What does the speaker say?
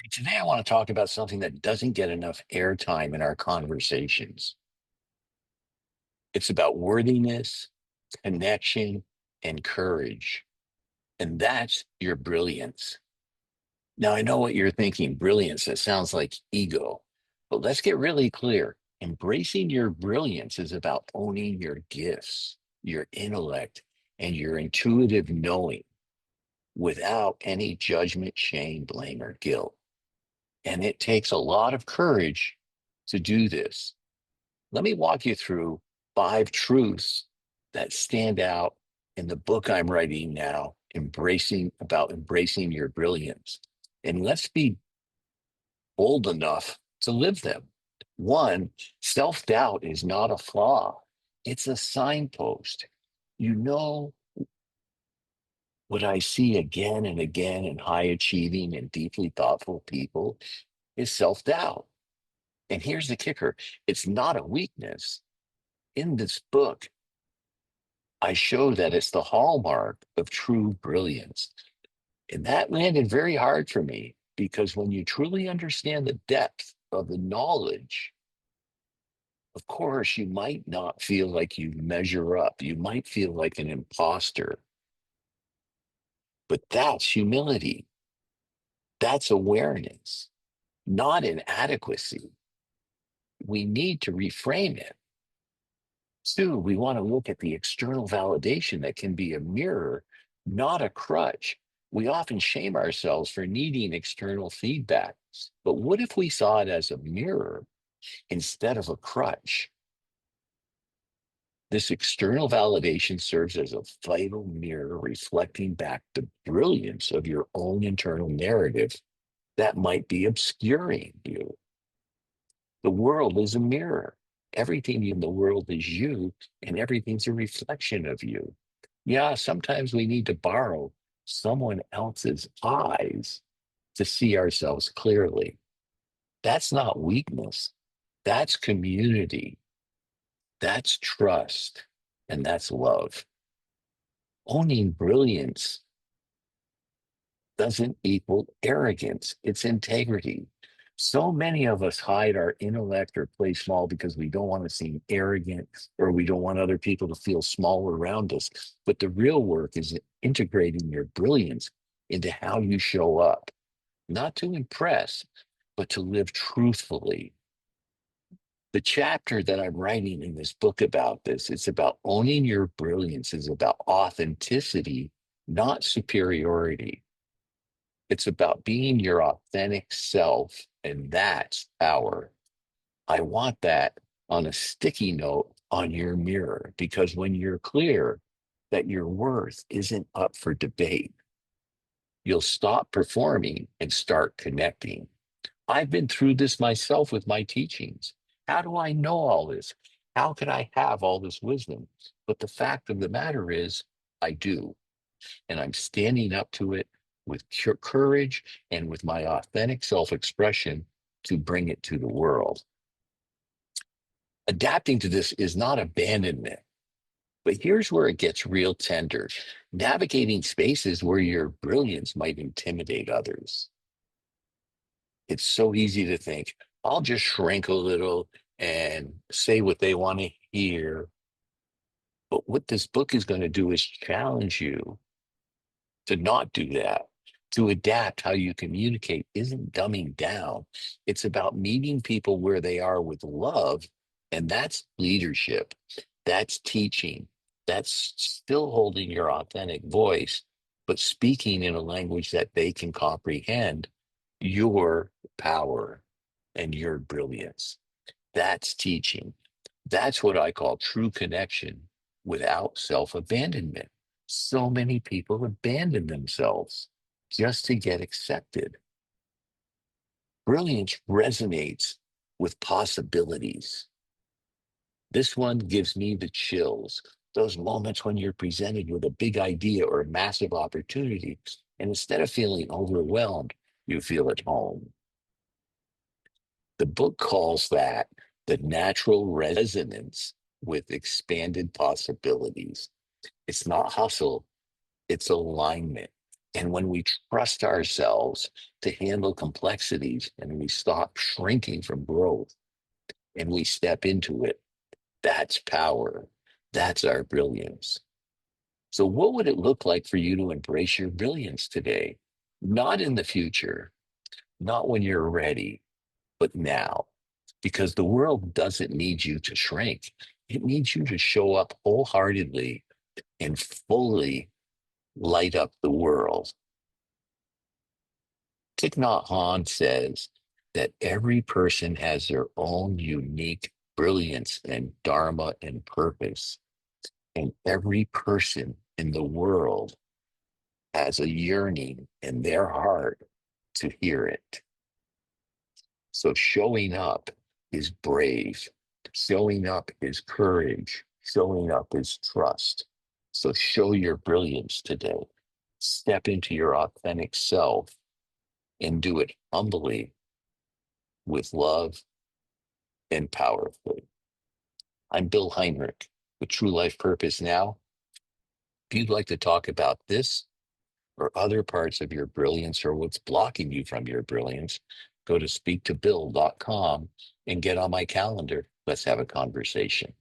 Today, I want to talk about something that doesn't get enough airtime in our conversations. It's about worthiness, connection, and courage. And that's your brilliance. Now, I know what you're thinking brilliance, that sounds like ego. But let's get really clear. Embracing your brilliance is about owning your gifts, your intellect, and your intuitive knowing without any judgment, shame, blame, or guilt. And it takes a lot of courage to do this. Let me walk you through five truths that stand out in the book I'm writing now, embracing your brilliance. And let's be bold enough to live them. One, self-doubt is not a flaw. It's a signpost. You know what I see again and again in high achieving and deeply thoughtful people is self-doubt. And here's the kicker, it's not a weakness. In this book, I show that it's the hallmark of true brilliance. And that landed very hard for me because when you truly understand the depth of the knowledge, of course, you might not feel like you measure up. You might feel like an imposter, but that's humility. That's awareness, not inadequacy. We need to reframe it. Two, we want to look at the external validation that can be a mirror, not a crutch. We often shame ourselves for needing external feedback. But what if we saw it as a mirror instead of a crutch? This external validation serves as a vital mirror reflecting back the brilliance of your own internal narrative that might be obscuring you. The world is a mirror. Everything in the world is you, and everything's a reflection of you. Yeah, sometimes we need to borrow someone else's eyes to see ourselves clearly. That's not weakness, that's community, that's trust, and that's love. Owning brilliance doesn't equal arrogance, it's integrity. So many of us hide our intellect or play small because we don't want to seem arrogant or we don't want other people to feel small around us. But the real work is integrating your brilliance into how you show up, not to impress, but to live truthfully. The chapter that I'm writing in this book about this, it's about owning your brilliance, is about authenticity, not superiority. It's about being your authentic self, and that's power. I want that on a sticky note on your mirror because when you're clear that your worth isn't up for debate, you'll stop performing and start connecting. I've been through this myself with my teachings. How do I know all this? How could I have all this wisdom? But the fact of the matter is, I do. And I'm standing up to it with courage and with my authentic self expression to bring it to the world. Adapting to this is not abandonment, but here's where it gets real tender. Navigating spaces where your brilliance might intimidate others. It's so easy to think, I'll just shrink a little and say what they want to hear. But what this book is going to do is challenge you to not do that, to adapt how you communicate isn't dumbing down. It's about meeting people where they are with love. And that's leadership, that's teaching, that's still holding your authentic voice, but speaking in a language that they can comprehend your power and your brilliance. That's teaching. That's what I call true connection without self abandonment. So many people abandon themselves just to get accepted. Brilliance resonates with possibilities. This one gives me the chills. Those moments when you're presented with a big idea or a massive opportunity, and instead of feeling overwhelmed, you feel at home. The book calls that the natural resonance with expanded possibilities. It's not hustle, it's alignment. And when we trust ourselves to handle complexities and we stop shrinking from growth and we step into it, that's power. That's our brilliance. So, what would it look like for you to embrace your brilliance today? Not in the future, not when you're ready, but now. Because the world doesn't need you to shrink, it needs you to show up wholeheartedly and fully light up the world. Thich Nhat Hanh says that every person has their own unique brilliance and dharma and purpose. And every person in the world has a yearning in their heart to hear it. So showing up is brave. Showing up is courage. Showing up is trust. So show your brilliance today. Step into your authentic self and do it humbly with love and powerfully. I'm Bill Heinrich with True Life Purpose Now. If you'd like to talk about this or other parts of your brilliance or what's blocking you from your brilliance, go to speaktobill.com and get on my calendar. Let's have a conversation.